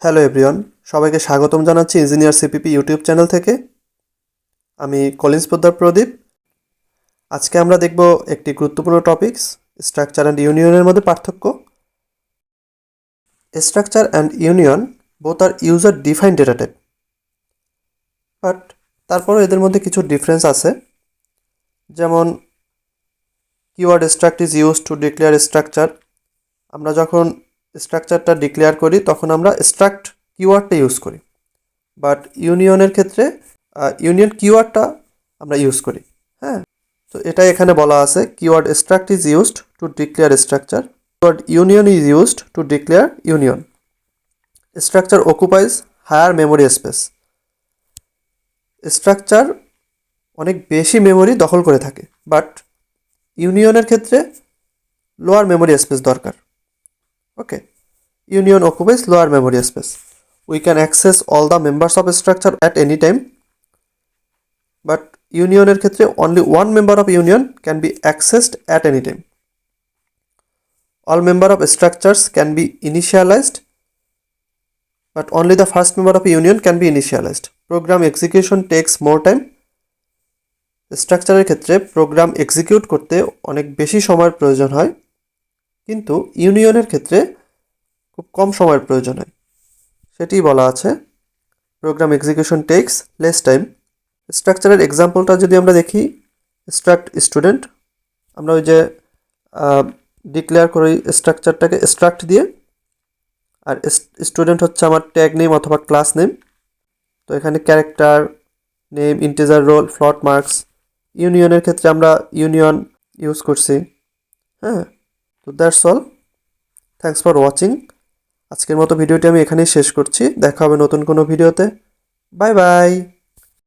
Hello everyone, সবাইকে স্বাগতম জানাচ্ছি ইঞ্জিনিয়ার সিপিপি ইউটিউব চ্যানেল থেকে। আমি কলিন্স পোদ্দার প্রদীপ। আজকে আমরা দেখব একটি গুরুত্বপূর্ণ টপিকস, স্ট্রাকচার অ্যান্ড ইউনিয়নের মধ্যে পার্থক্য। Structure and union both are user define data type, but তারপরও এদের মধ্যে কিছু ডিফারেন্স আছে। যেমন keyword struct is use to declare structure. আমরা যখন স্ট্রাকচারটা ডিক্লেয়ার করি তখন আমরা স্ট্রাক্ট কিওয়ার্ডটা ইউজ করি, বাট ইউনিয়নের ক্ষেত্রে ইউনিয়ন কিওয়ার্ডটা আমরা ইউজ করি। হ্যাঁ, তো এটাই এখানে বলা আছে, keyword struct is used to declare structure, keyword union is used to declare union. Structure occupies higher memory space. Structure অনেক বেশি মেমোরি দখল করে থাকে, বাট ইউনিয়নের ক্ষেত্রে লোয়ার মেমোরি স্পেস দরকার। Okay, union occupies lower memory space. We can access all the members of a structure at any time, but ইউনিয়নের ক্ষেত্রে only one member of union can be accessed at any time. All member of structures can be initialized, but only the first member of a union can be initialized. Program execution takes more time. স্ট্রাকচারের ক্ষেত্রে program execute করতে অনেক বেশি সময়ের প্রয়োজন হয়, কিন্তু ইউনিয়নের ক্ষেত্রে খুব কম সময়ের প্রয়োজন হয়। সেটি বলা আছে, program execution takes less time. স্ট্রাকচারের এক্সাম্পলটা যদি আমরা দেখি, স্ট্রাক্ট স্টুডেন্ট, আমরা ওই যে ডিক্লেয়ার করি স্ট্রাকচারটাকে স্ট্রাক্ট দিয়ে, আর স্টুডেন্ট হচ্ছে আমার ট্যাগ নেম অথবা ক্লাস নেম। তো এখানে ক্যারেক্টার নেম, ইন্টিজার, রোল, ফ্লট মার্কস। ইউনিয়নের ক্ষেত্রে আমরা ইউনিয়ন ইউজ করছি। হ্যাঁ, তো that's all. Thanks for watching. আজকের মতো ভিডিওটি আমি এখানেই শেষ করছি। দেখা হবে নতুন কোনো ভিডিওতে। Bye bye.